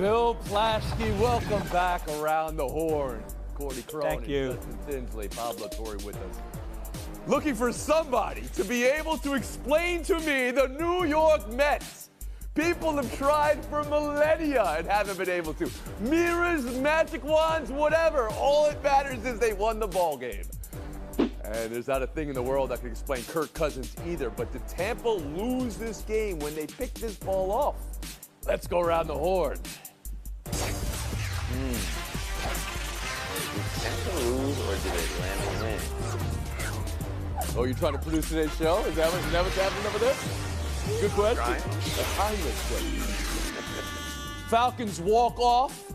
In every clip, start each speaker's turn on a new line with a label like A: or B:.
A: Bill Plaschke, welcome back around the horn. Courtney Cronin,
B: Thank you.
A: Justin Tinsley, Pablo Torre with us. Looking for somebody to be able to explain to me the New York Mets. People have tried for millennia and haven't been able to. Mirrors, magic wands, whatever. All it matters is they won the ball game. And there's not a thing in the world that can explain Kirk Cousins either. But did Tampa lose this game when they picked this ball off? Let's go around the horn.
C: Did Tampa lose or did Atlanta win?
A: Oh, you're trying to produce today's show? Is that what's happening over there? Good question. A timeless question. Falcons walk off.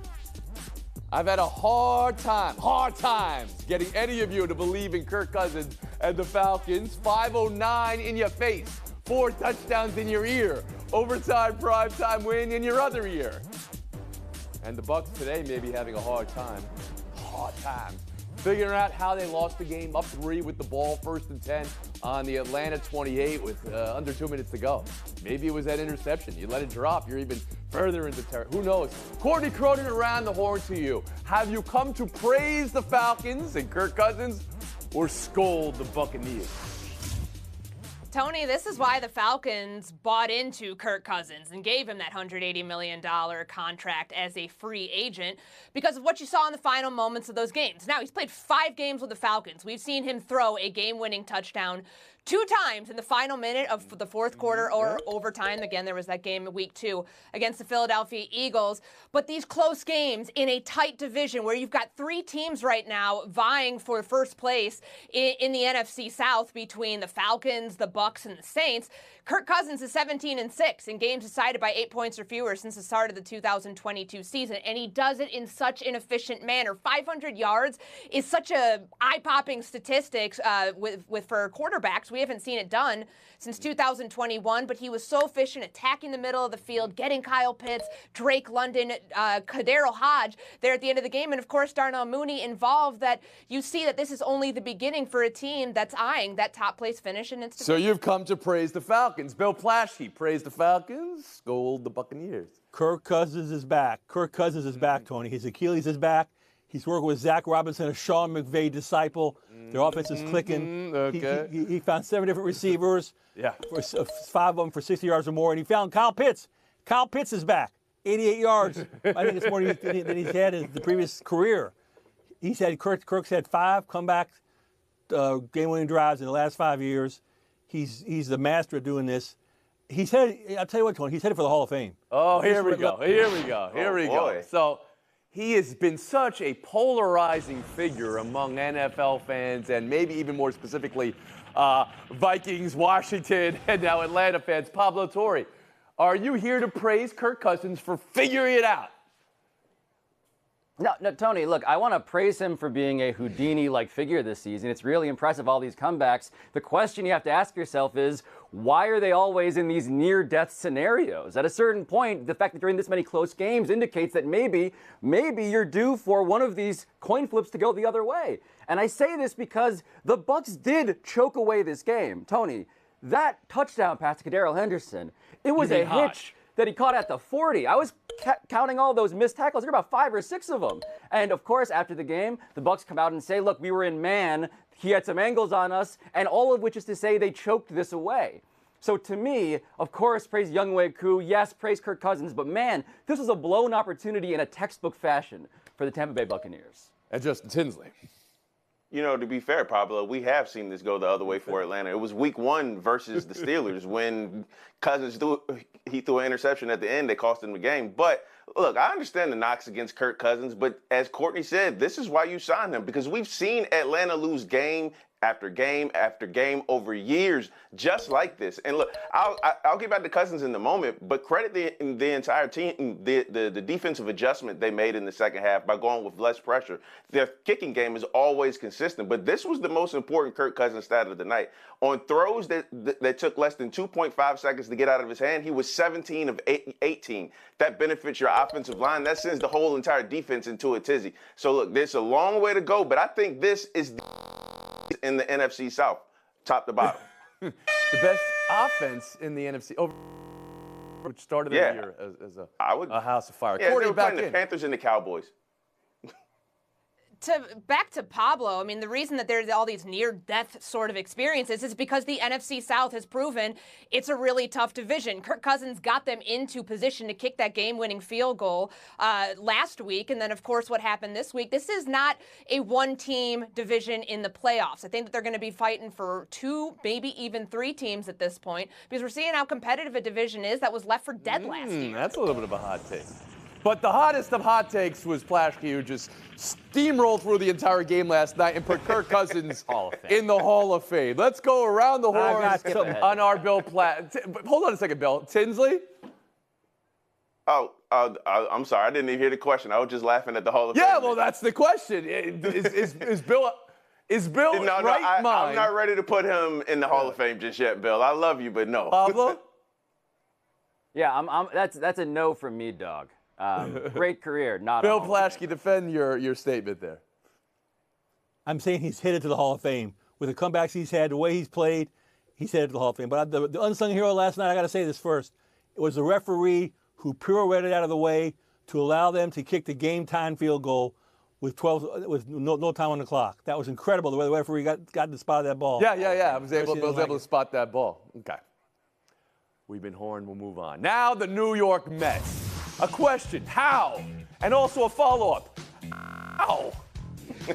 A: I've had a hard time getting any of you to believe in Kirk Cousins and the Falcons. 509 in your face, 4 touchdowns in your ear, overtime primetime win in your other ear. And the Bucs today may be having a hard time figuring out how they lost the game up 3 with the ball, 1st and 10 on the Atlanta 28 with under 2 minutes to go. Maybe it was that interception. You let it drop, you're even further into terror. Who knows? Courtney Cronin around the horn to you. Have you come to praise the Falcons and Kirk Cousins or scold the Buccaneers?
D: Tony, this is why the Falcons bought into Kirk Cousins and gave him that $180 million contract as a free agent because of what you saw in the final moments of those games. Now, he's played 5 games with the Falcons. We've seen him throw a game-winning touchdown 2 times in the final minute of the fourth quarter or overtime. Again, there was that game in week 2 against the Philadelphia Eagles. But these close games in a tight division where you've got 3 teams right now vying for first place in the NFC South between the Falcons, the Bucs, and the Saints, Kirk Cousins is 17-6 in games decided by 8 points or fewer since the start of the 2022 season, and he does it in such an efficient manner. 500 yards is such a eye-popping statistics for quarterbacks. We haven't seen it done since 2021, but he was so efficient attacking the middle of the field, getting Kyle Pitts, Drake London, Kadero Hodge there at the end of the game, and of course Darnell Mooney involved. That you see that this is only the beginning for a team that's eyeing that top place finish in its
A: So you've come to praise the Falcons. Bill Plaschke, praise the Falcons, scold the Buccaneers.
B: Kirk Cousins is back. Kirk Cousins is back, Tony. His Achilles is back. He's working with Zach Robinson, a Sean McVay disciple. Their offense is clicking.
A: Okay.
B: He found 7 different receivers.
A: Yeah.
B: For 5 of them for 60 yards or more, and he found Kyle Pitts. Kyle Pitts is back, 88 yards. I think it's more than he's had in the previous career. Kirk's had 5 comeback game-winning drives in the last 5 years. He's the master of doing this. I'll tell you what, Tony, he's headed for the Hall of Fame.
A: Oh, here we go. So he has been such a polarizing figure among NFL fans and maybe even more specifically Vikings, Washington, and now Atlanta fans. Pablo Torre, are you here to praise Kirk Cousins for figuring it out?
E: No, Tony, look, I want to praise him for being a Houdini-like figure this season. It's really impressive, all these comebacks. The question you have to ask yourself is, why are they always in these near-death scenarios? At a certain point, the fact that you're in this many close games indicates that maybe you're due for one of these coin flips to go the other way. And I say this because the Bucs did choke away this game. Tony, that touchdown pass to Kadero Henderson, it was a hitch that he caught at the 40. I was counting all those missed tackles. There were about 5 or 6 of them. And of course, after the game, the Bucs come out and say, look, we were in man. He had some angles on us, and all of which is to say they choked this away. So to me, of course, praise Younghoe Koo. Yes, praise Kirk Cousins. But man, this was a blown opportunity in a textbook fashion for the Tampa Bay Buccaneers.
A: And Justin Tinsley.
C: You know, to be fair, Pablo, we have seen this go the other way for Atlanta. It was week 1 versus the Steelers when Cousins threw an interception at the end that cost him the game. But look, I understand the knocks against Kirk Cousins, but as Courtney said, this is why you signed him, because we've seen Atlanta lose game after game after game over years just like this. And look, I'll get back to Cousins in a moment, but credit the entire team, the defensive adjustment they made in the second half by going with less pressure. Their kicking game is always consistent, but this was the most important Kirk Cousins stat of the night. On throws that took less than 2.5 seconds to get out of his hand, he was 17 of 18. That benefits your offensive line. That sends the whole entire defense into a tizzy. So look, there's a long way to go, but I think this is in the NFC South, top to bottom.
A: The best offense in the NFC. Oh, which started the
C: Yeah.
A: year as
C: a
A: a house of fire.
C: Yeah,
A: Courtney,
C: they were
A: back
C: playing the
A: in.
C: Panthers and the Cowboys.
D: Back to Pablo, I mean, the reason that there's all these near-death sort of experiences is because the NFC South has proven it's a really tough division. Kirk Cousins got them into position to kick that game-winning field goal last week, and then, of course, what happened this week. This is not a one-team division in the playoffs. I think that they're going to be fighting for 2, maybe even 3 teams at this point, because we're seeing how competitive a division is that was left for dead last year.
A: That's a little bit of a hot take. But the hottest of hot takes was Plaschke, who just steamrolled through the entire game last night and put Kirk Cousins in the Hall of Fame. Let's go around the horn on our Bill Platt. Hold on a second, Bill. Tinsley?
C: Oh, I'm sorry. I didn't even hear the question. I was just laughing at the Hall of Fame.
A: Yeah, well, that's the question. Is Bill right mind?
C: I'm not ready to put him in the Hall of Fame just yet, Bill. I love you, but no.
A: Pablo?
E: Yeah, that's a no from me, dog. Great career, not
A: Bill
E: all.
A: Plaschke, defend your statement there.
B: I'm saying he's headed to the Hall of Fame. With the comebacks he's had, the way he's played, he's headed to the Hall of Fame. But the unsung hero last night, I got to say this first. It was the referee who pirouetted out of the way to allow them to kick the game-time field goal with no time on the clock. That was incredible, the way the referee got the spot of that ball.
A: Yeah. I was able to spot that ball. Okay. We've been horned. We'll move on. Now the New York Mets. A question, how? And also a follow-up, how?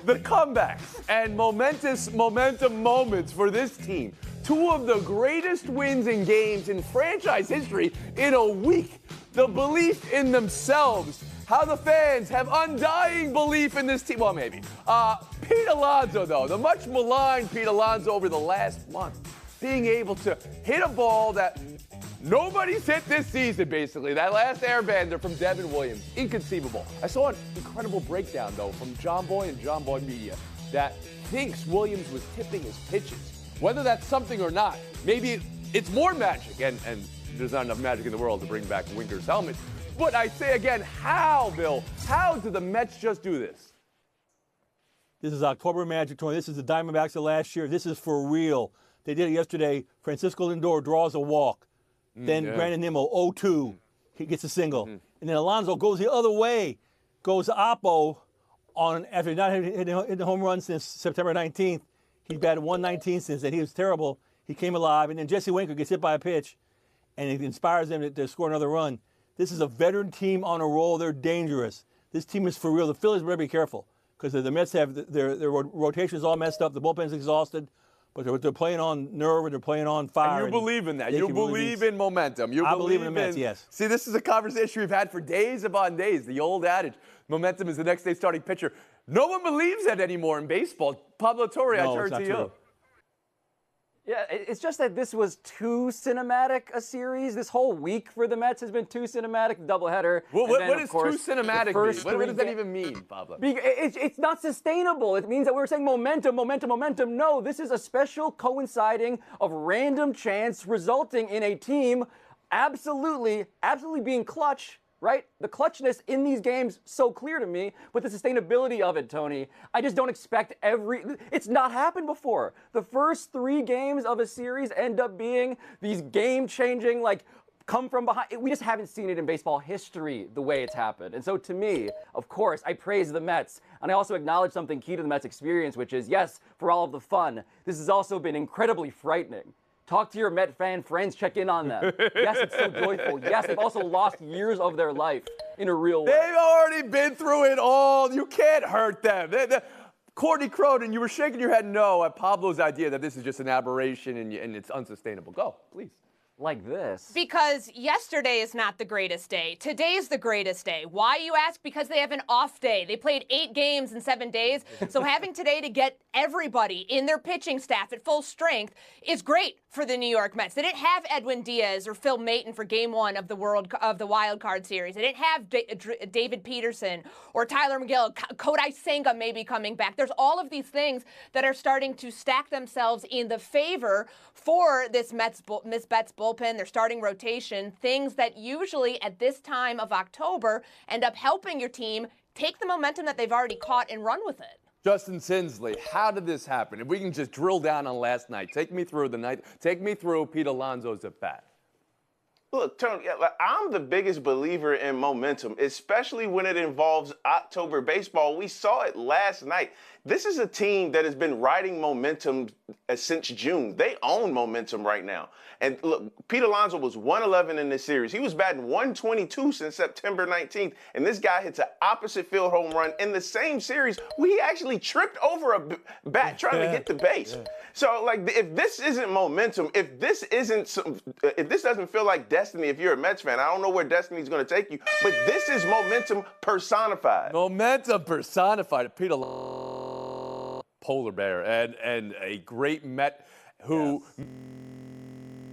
A: The comebacks and momentum moments for this team. 2 of the greatest wins in games in franchise history in a week. The belief in themselves. How the fans have undying belief in this team. Well, maybe. Pete Alonso, though, the much maligned Pete Alonso over the last month, being able to hit a ball that nobody's hit this season, basically. That last airbender from Devin Williams. Inconceivable. I saw an incredible breakdown, though, from John Boy and John Boy Media that thinks Williams was tipping his pitches. Whether that's something or not, maybe it's more magic, and there's not enough magic in the world to bring back Winker's helmet. But I say again, how, Bill? How do the Mets just do this?
B: This is October Magic Tour. This is the Diamondbacks of last year. This is for real. They did it yesterday. Francisco Lindor draws a walk. Then Brandon Nimmo, 0-2. He gets a single. And then Alonso goes the other way. Goes to Oppo after not hitting the home run since September 19th. He batted 119 since then. He was terrible. He came alive. And then Jesse Winker gets hit by a pitch. And it inspires them to score another run. This is a veteran team on a roll. They're dangerous. This team is for real. The Phillies better be careful. Because the Mets have their rotation is all messed up. The bullpen's exhausted. But they're playing on nerve and they're playing on fire.
A: And you believe in that. You believe in momentum.
B: I believe in the Mets, yes.
A: See, this is a conversation we've had for days upon days. The old adage, momentum is the next day starting pitcher. No one believes that anymore in baseball. Pablo Torre, I turn to you.
B: True.
E: Yeah, it's just that this was too cinematic a series. This whole week for the Mets has been too cinematic, doubleheader.
A: Well, what does too
E: course,
A: cinematic mean? What does that even mean, Pablo?
E: It's not sustainable. It means that we're saying momentum. No, this is a special coinciding of random chance resulting in a team absolutely being clutch. Right? The clutchness in these games so clear to me, but the sustainability of it, Tony, I just don't expect it's not happened before. The first 3 games of a series end up being these game-changing, come from behind. We just haven't seen it in baseball history the way it's happened. And so to me, of course, I praise the Mets. And I also acknowledge something key to the Mets experience, which is, yes, for all of the fun, this has also been incredibly frightening. Talk to your Met fan friends, check in on them. Yes, it's so joyful. Yes, they've also lost years of their life in a real way.
A: They've already been through it all. You can't hurt them. Courtney Cronin, you were shaking your head no at Pablo's idea that this is just an aberration and it's unsustainable. Go, please.
E: Like this.
D: Because yesterday is not the greatest day. Today's the greatest day. Why, you ask? Because they have an off day. They played 8 games in 7 days. So having today to get everybody in their pitching staff at full strength is great for the New York Mets. They didn't have Edwin Diaz or Phil Maton for Game 1 of the Wild Card Series. They didn't have David Peterson or Tyler McGill. Kodai Senga may be coming back. There's all of these things that are starting to stack themselves in the favor for this Mets bullpen, their starting rotation, things that usually at this time of October end up helping your team take the momentum that they've already caught and run with it.
A: Justin Tinsley, how did this happen? If we can just drill down on last night, take me through the night. Take me through Pete Alonso's at bat.
C: Look, Tony, I'm the biggest believer in momentum, especially when it involves October baseball. We saw it last night. This is a team that has been riding momentum since June. They own momentum right now. And look, Pete Alonso was 111 in this series. He was batting 122 since September 19th. And this guy hits an opposite field home run in the same series where he actually tripped over a bat trying to get the base. So, like, if this isn't momentum, if this doesn't feel like destiny, if you're a Mets fan, I don't know where destiny's going to take you, but this is momentum personified.
A: Momentum personified. Pete Alonso, polar bear, and a great Met who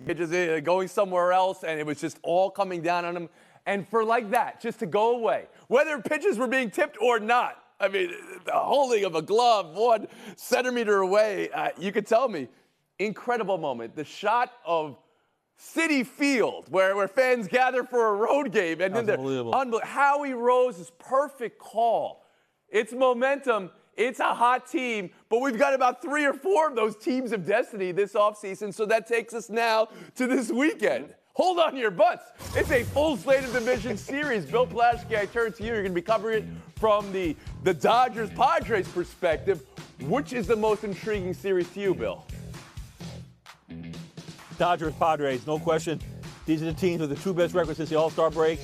A: just going somewhere else, and it was just all coming down on him. And for like that, just to go away, whether pitches were being tipped or not. I mean, the holding of a glove 1 centimeter away, you could tell me, incredible moment. The shot of Citi Field, where fans gather for a road game. And then unbelievable. Howie Rose's perfect call. It's momentum. It's a hot team, but we've got about 3 or 4 of those teams of destiny this offseason, so that takes us now to this weekend. Hold on to your butts. It's a full slate of division series. Bill Plaschke, I turn to you. You're going to be covering it from the Dodgers-Padres perspective. Which is the most intriguing series to you, Bill?
B: Dodgers-Padres, no question. These are the teams with the 2 best records since the All-Star break.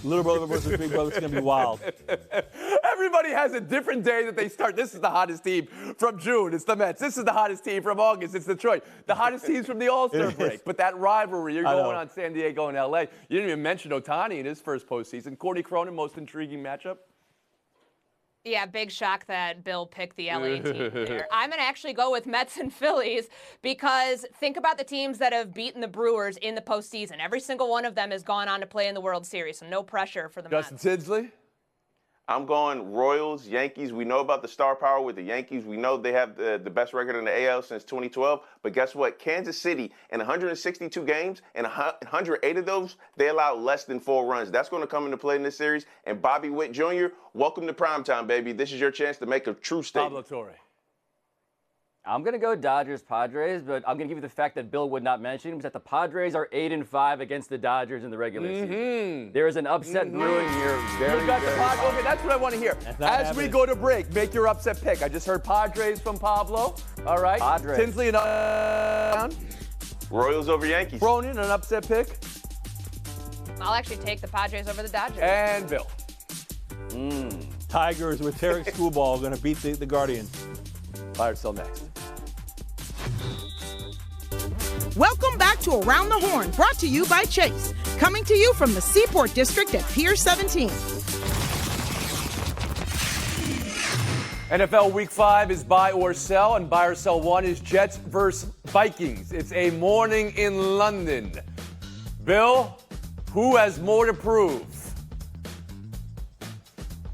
B: Little brother versus big brother, it's going to be wild.
A: Everybody has a different day that they start. This is the hottest team from June. It's the Mets. This is the hottest team from August. It's Detroit. The hottest teams from the All-Star break. But that rivalry, you're going on San Diego and L.A. You didn't even mention Ohtani in his first postseason. Courtney Cronin, most intriguing matchup?
D: Yeah, big shock that Bill picked the LA team there. I'm going to actually go with Mets and Phillies because think about the teams that have beaten the Brewers in the postseason. Every single one of them has gone on to play in the World Series, so no pressure for the Mets.
A: Justin Tinsley?
C: I'm going Royals, Yankees. We know about the star power with the Yankees. We know they have the best record in the AL since 2012. But guess what? Kansas City, in 162 games, and 108 of those, they allowed less than 4 runs. That's going to come into play in this series. And Bobby Witt Jr., welcome to primetime, baby. This is your chance to make a true statement.
A: Pablo Torre.
E: I'm going to go Dodgers-Padres, but I'm going to give you the fact that Bill would not mention was that the Padres are 8-5 against the Dodgers in the regular season. There is an upset brewing here.
A: Okay, that's what I want to hear. As we go to break, make your upset pick. I just heard Padres from Pablo. All right.
E: Padres.
A: Tinsley and
C: Royals over Yankees.
A: Cronin, an upset pick.
D: I'll actually take the Padres over the Dodgers.
A: And Bill.
B: Tigers with Tarek Skubal going to beat the Guardians.
A: Pirates till next.
F: Welcome back to Around the Horn, brought to you by Chase. Coming to you from the Seaport District at Pier 17.
A: NFL Week 5 is buy or sell, and buy or sell 1 is Jets versus Vikings. It's a morning in London. Bill, who has more to prove?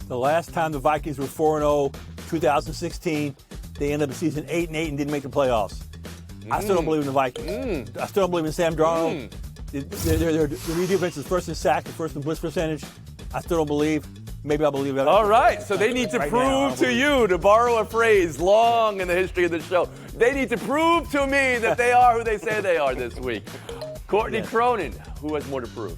B: The last time the Vikings were 4-0, 2016, they ended up the season 8-8 and didn't make the playoffs. I still don't believe in the Vikings. I still don't believe in Sam Darnold. Their new defense is first in sack and first in blitz percentage. I still don't believe. Maybe I'll believe it.
A: All right, so they need to prove to you, to borrow a phrase long in the history of the show, they need to prove to me that they are who they say they are this week. Courtney Cronin, who has more to prove?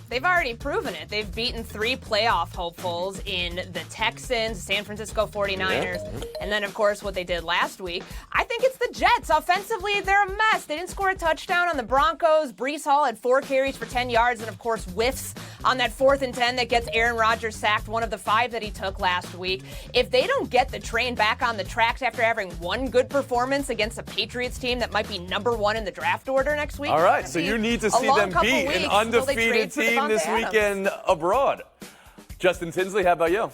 D: They've already proven it. They've beaten 3 playoff hopefuls in the Texans, San Francisco 49ers, and then, of course, what they did last week. I think it's the Jets. Offensively, they're a mess. They didn't score a touchdown on the Broncos. Breece Hall had 4 carries for 10 yards and, of course, whiffs on that 4th and 10 that gets Aaron Rodgers sacked, one of the 5 that he took last week. If they don't get the train back on the tracks after having one good performance against a Patriots team that might be number 1 in the draft order next week.
A: All right, so you need to see them beat an undefeated team this weekend abroad. Justin Tinsley, how about you?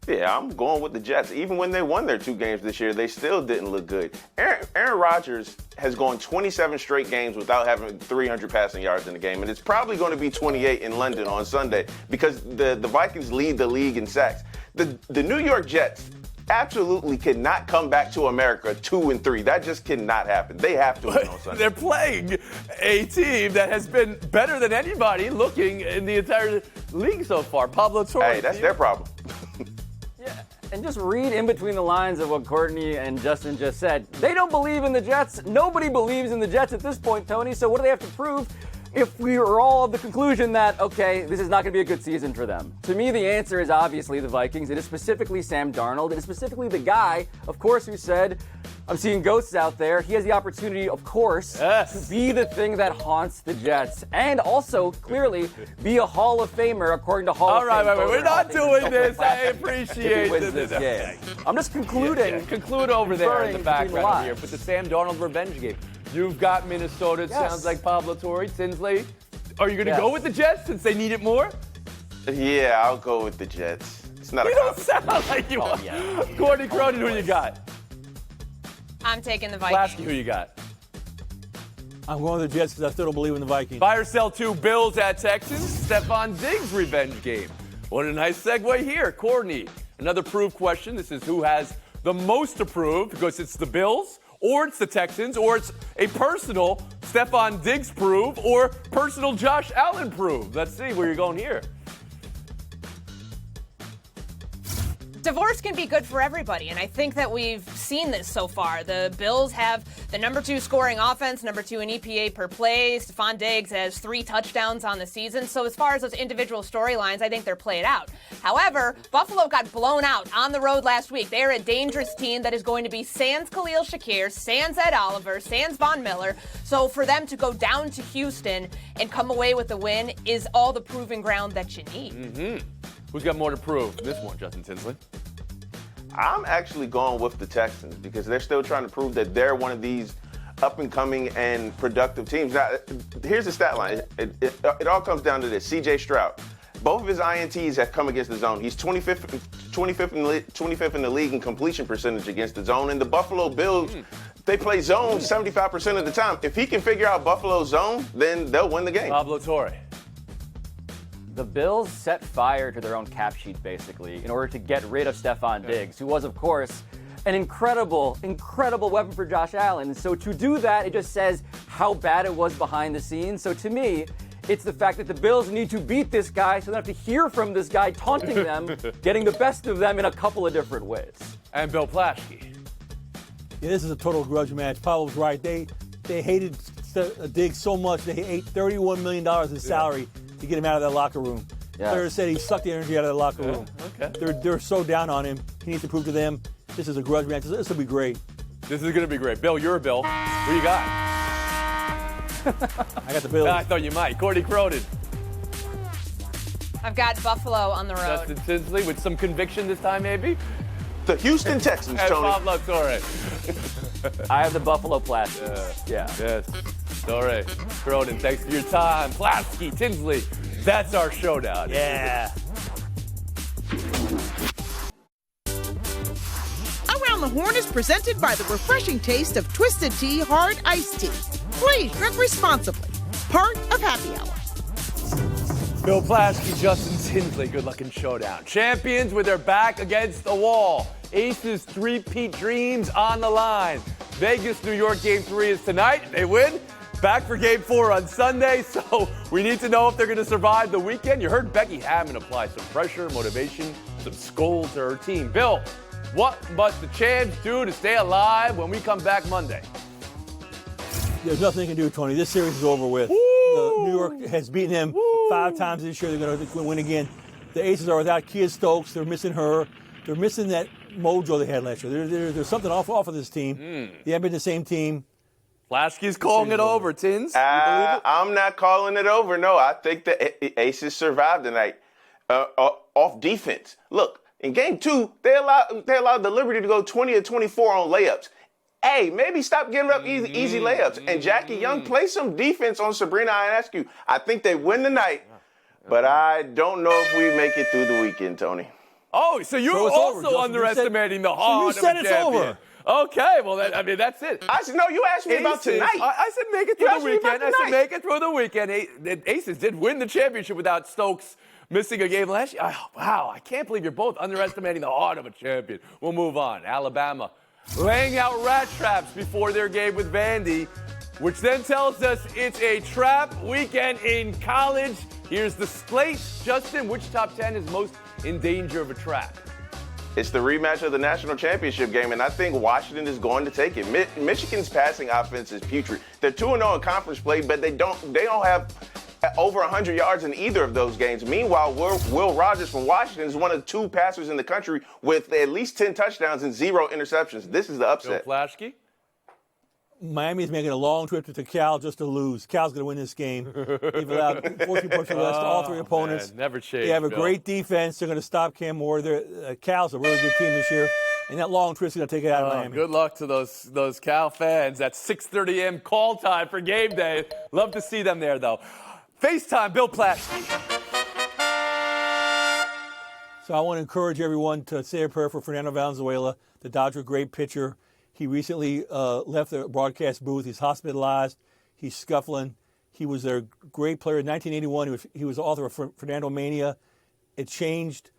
C: Yeah, I'm going with the Jets. Even when they won their 2 games this year, they still didn't look good. Aaron Rodgers has gone 27 straight games without having 300 passing yards in the game, and it's probably going to be 28 in London on Sunday because the Vikings lead the league in sacks. The New York Jets absolutely cannot come back to America 2-3. That just cannot happen. They have to win on Sunday.
A: They're playing a team that has been better than anybody looking in the entire league so far. Pablo Torre.
C: Hey, that's their problem.
E: Yeah, and just read in between the lines of what Courtney and Justin just said. They don't believe in the Jets. Nobody believes in the Jets at this point, Tony. So what do they have to prove? if we were all of the conclusion that, okay, this is not going to be a good season for them. To me, the answer is obviously the Vikings. It is specifically Sam Darnold. It is specifically the guy, of course, who said, I'm seeing ghosts out there. He has the opportunity, of course, to be the thing that haunts the Jets. And also, clearly, be a Hall of Famer, according to Hall of Fame.
A: All right,
E: voter.
A: we're not doing this. I appreciate
E: If he wins this game. I'm just concluding.
G: Conclude over there in the
E: Conferring between the
G: background
E: lines.
G: here. Put the Sam Darnold revenge game. You've got Minnesota. It sounds like Pablo Torre. Tinsley, are you going to
E: Yes.
G: go with the Jets since they need it more?
C: Yeah, I'll go with the Jets. It's not
G: You
C: a
G: don't
C: confidence.
G: sound like you are. Courtney Cronin, who you got?
D: I'm taking the Vikings.
G: Lasky, who you got?
B: I'm going with the Jets because I still don't believe in the Vikings.
A: Buy or sell 2 Bills at Texans. Stephon Diggs revenge game. What a nice segue here. Courtney, another proof question. This is who has the most to prove because it's the Bills or it's the Texans or it's a personal Stephon Diggs prove or personal Josh Allen prove. Let's see where you're going here.
D: Divorce can be good for everybody, and I think that we've seen this so far. The Bills have the number 2 scoring offense, number 2 in EPA per play. Stephon Diggs has 3 touchdowns on the season. So as far as those individual storylines, I think they're played out. However, Buffalo got blown out on the road last week. They're a dangerous team that is going to be sans Khalil Shakir, sans Ed Oliver, sans Von Miller. So for them to go down to Houston and come away with the win is all the proving ground that you need.
A: Who's got more to prove? This one, Justin Tinsley.
C: I'm actually going with the Texans because they're still trying to prove that they're one of these up-and-coming and productive teams. Now, here's the stat line. It all comes down to this. C.J. Stroud, both of his INTs have come against the zone. He's 25th in the league in completion percentage against the zone. And the Buffalo Bills, they play zone 75% of the time. If he can figure out Buffalo's zone, then they'll win the game.
A: Pablo Torre.
E: The Bills set fire to their own cap sheet, basically, in order to get rid of Stephon Diggs, who was, of course, an incredible, incredible weapon for Josh Allen. So to do that, it just says how bad it was behind the scenes. So to me, it's the fact that the Bills need to beat this guy so they don't have to hear from this guy taunting them, getting the best of them in a couple of different ways.
A: And Bill Plaschke.
B: Yeah, this is a total grudge match. Pablo's right. They hated Diggs so much they ate $31 million in salary to get him out of that locker room.
E: Yes.
B: Players said he sucked the energy out of the locker room.
A: Okay.
B: They're so down on him. He needs to prove to them this is a grudge match. This will be great.
A: This is going to be great. Bill, you're a Bill. Who you got?
B: I got the Bills.
A: I thought you might. Courtney Cronin.
D: I've got Buffalo on the road.
A: Justin Tinsley with some conviction this time, maybe.
C: The Houston Texans,
A: And
C: Tony.
A: Pablo Torre.
E: I have the Buffalo Plastics. Yeah.
A: Yes. Torre. Cronin, thanks for your time. Plaschke, Tinsley. That's our showdown.
B: Yeah.
F: Around the Horn is presented by the refreshing taste of Twisted Tea Hard Iced Tea. Please drink responsibly. Part of Happy Hour.
A: Bill Plaschke, Justin Tinsley. Good luck in showdown. Champions with their back against the wall. Aces three-peat dreams on the line. Vegas, New York, Game 3 is tonight. They win. Back for Game 4 on Sunday, so we need to know if they're going to survive the weekend. You heard Becky Hammond apply some pressure, motivation, some scold to her team. Bill, what must the champs do to stay alive when we come back Monday?
B: There's nothing they can do, Tony. This series is over with. New York has beaten them 5 times this year. They're going to win again. The Aces are without Kia Stokes. They're missing her. They're missing that mojo they had last year. There's something off of this team. They haven't been the same team.
A: Plaschke's calling it over, Tins. You believe it?
C: I'm not calling it over. No, I think the Aces survived tonight off defense. Look, in Game 2, they allowed the Liberty to go 20 or 24 on layups. Hey, maybe stop giving up easy layups. And Jackie Young, play some defense on Sabrina Ionescu. I think they win tonight, but I don't know if we make it through the weekend, Tony.
A: Oh, so you're
B: So it's over,
A: also
B: Justin.
A: underestimating the
B: So
A: heart
B: you said
A: of a
B: it's
A: champion.
B: over.
A: Okay, well, that's it.
C: I said, no, you asked me about
A: Aces,
C: tonight.
A: I said make it
C: You
A: through
C: asked
A: the
C: me about
A: weekend. I said
C: tonight.
A: make it through the weekend. The Aces did win the championship without Stokes missing a game last year. Oh, wow, I can't believe you're both underestimating the heart of a champion. We'll move on. Alabama laying out rat traps before their game with Vandy, which then tells us it's a trap weekend in college. Here's the slate. Justin, which top 10 is most in danger of a trap?
C: It's the rematch of the national championship game, and I think Washington is going to take it. Michigan's passing offense is putrid. They're 2-0 in conference play, but they don't have over 100 yards in either of those games. Meanwhile, Will Rogers from Washington is one of the 2 passers in the country with at least 10 touchdowns and 0 interceptions. This is the upset.
G: Bill Plaschke?
B: Miami's making a long trip to Cal just to lose. Cal's going to win this game. They've allowed 14 points or less to all 3 opponents.
G: Man, never change.
B: They have a
G: Bill.
B: great defense. They're going to stop Cam Moore. Cal's a really good team this year. And that long trip's going to take it out of Miami.
G: Good luck to those Cal fans. That's 6:30 a.m. call time for game day. Love to see them there, though. FaceTime, Bill Plaschke.
B: So I want to encourage everyone to say a prayer for Fernando Valenzuela, the Dodger great pitcher. He recently left the broadcast booth. He's hospitalized. He's scuffling. He was their great player in 1981. He was the author of Fernando Mania. It changed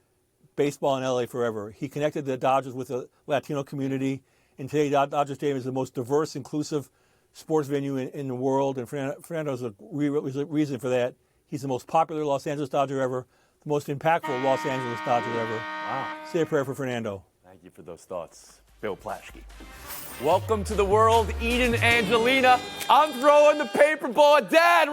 B: baseball in LA forever. He connected the Dodgers with the Latino community. And today, Dodger Stadium is the most diverse, inclusive sports venue in the world. And Fernando's a reason for that. He's the most popular Los Angeles Dodger ever, the most impactful Los Angeles Dodger ever.
G: Wow.
B: Say a prayer for Fernando.
G: Thank you for those thoughts, Bill Plaschke. Welcome to the world, Eden Angelina. I'm throwing the paper ball. Dad,